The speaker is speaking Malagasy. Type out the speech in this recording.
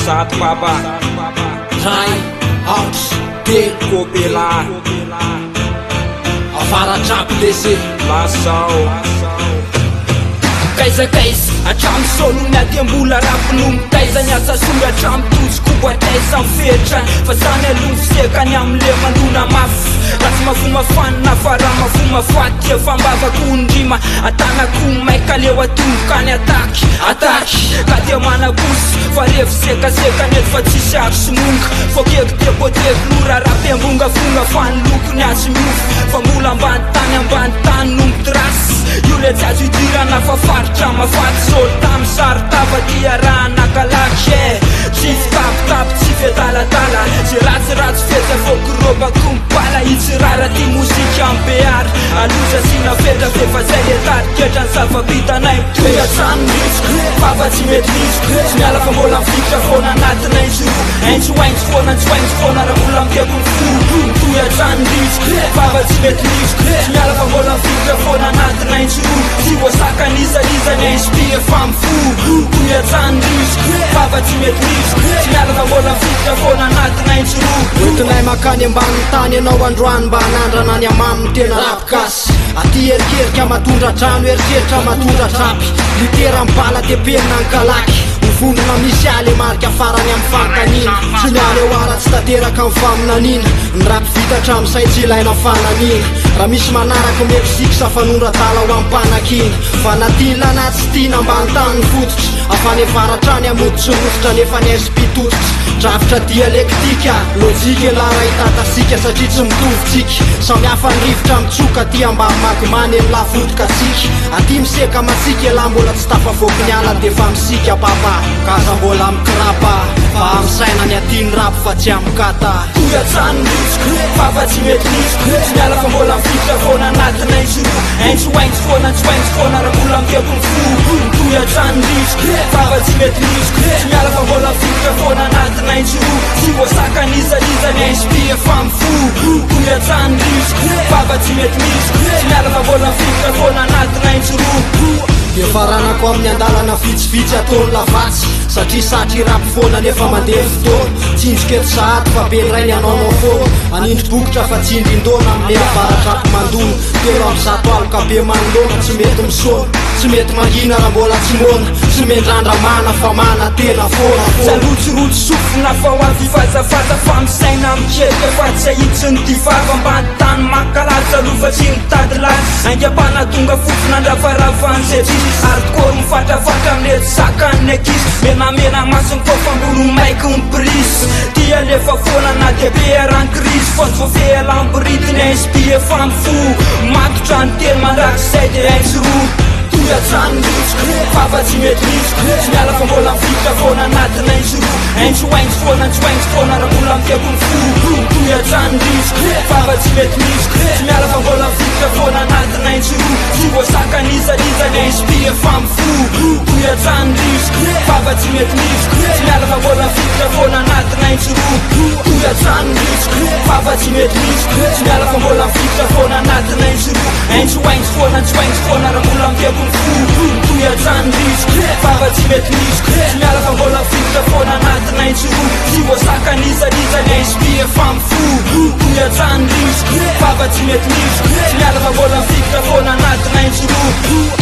Sat Baba Rai, Aux, Del, Kobela Avaratrapo dese Lasao Kaiza atramo solo miadyambola rapinombo taiza niasa songa atramo totsiko boataiza mifetra fa zany aloha fisekany amle mandona mafy ratsy mafomafany fara mafomafaty fambavako ondrima atanako maikaleo atombokany ataky ka dia manabosy fa revo sekasekany eto fa tsisy ako simonga fokeky deboteko lora rapembongafonga fany lokony azy miofo fa mbola ambany tany nombo trasy io le tsy azo idirana fa faritra mafaty solo tamy sary tava dia raha nakalaky tsy fitapitapy tsy fetalatala ze ratsiratsy fetsy fokorobako mipala itsy rara ty mozika ambeary aloza sina fetra fefa zay le tariketra ny zava-bitanay toyatrano mitsiko fava tsy mety mitsiko tsy miala fa mbola mifikitra fona anatina aintsoaintso fona raha mbola mipeko miforo toyatrano mitsiko fava tsy mety mitsiko tsy miala fa mbola mifikitra fona anatina aintsoa tsy voasakanizalizany ainspire famiforo toyatrano mitsiko fava tsy mety mitsiko tsy miala fa mbola mifikitra fona anatina aintsoa oentinay makany ambany tany ianao androany mba hanandrana any amaminy tena rapikasy aty erikerika matondra trano erikeritra matondra trapy litera mibala de penina ny kalaky mivondrona misy aly marika farany amin'ny fantanina tsy miala eo ara tsy tateraka amin'ny faminanina ny rapy vitatra amin'izay tsy ilaina fananina raha misy manaraka mety siksa fanondra-tala ho ampanakina fa natiny lanaty sy tina ambany tany fototra afany avaratrany amoditsy rototra nefa ny aisympitototra drafitra dialektika lojika lara hitatasika satria tsy mitovitsika samy hafa ny rivotra mitsoka ty amba magimany amy lafotoka tsika aty miseka matsika la mbola tsy tafavoky ny ala de fa misika baba kaza mbola mikirapa fa amisaina ny atiny rapy fa tsy amikata toyatrano mitsiko fava tsy mety mitsiko tsy miala fa mbola mifikitra fona anatina aintsoaintso fona raha mbola mipeko miforo toyatrano mitsiko fava tsy mety mitsiko tsy miala fa mbola mifikitra fona anatina aintsoa tsy voasakanizalizany ainspire famiforo toyatrano mitsiko fava tsy mety mitsiko tsy miala fa mbola mifikitra fona anatina aintsoa de faranako amin'ny andalana vitsivitsy ataony lavatsy satria satry rapy foana nefa mandeha fotoana tsinjoka eto sahady fa be ray ny anaonao foana anindry bokotra fa tsindrindona amle avaratrapo mandona telo am'zato aloka be manolona tsy mety misona tsy mety mangina raha mbola tsy mona tsy mendrandramana fa mana tena foana zalotsirotsy sofina fa ho avifazafaza fa misaina miketika fa tsy ahitsy ny divava ambany tany makalazy alofa tsy mitady lazy angam-pana tonga fofona andravaravany zay tsisy ary tokoro mifatrafatra amle sakany akisy menamena masony kofa mboro maiky mipirisy tia lefa foana na de be arankrisy fa tsy voafealambiritiny ainspie famifo matotra ny teny mandrakizay de aintsoro toyatrano mitsiko fava tsy mety mitsiko tsy miala fa mbola mifikitra fona anatina aintsoaintso fona raha mbola mipeko miforo toyatrano mitsiko fava tsy mety mitsiko tsy miala fa mbola mifikitra fona anatina aintsoa tsy voasakanizalizany ainspire famiforo toyatrano mitsiko fava tsy mety mitsiko tsy miala fa mbola mifikitra fona anatina aintsoa toyatrano mitsiko fava tsy mety mitsiko tsy miala fa mbola mifikitra fona anatina aintsoa aintsoaintso fona raha mbola mipeko miforo toyatrano mitsiko fava tsy mety mitsiko tsy miala fa mbola mifikitra fona anatina aintsoa tsy voasakanizalizany ainspire famiforo toyatrano mitsiko fava tsy mety mitsiko tsy miala fa mbola mifikitra fona anatina aintsoa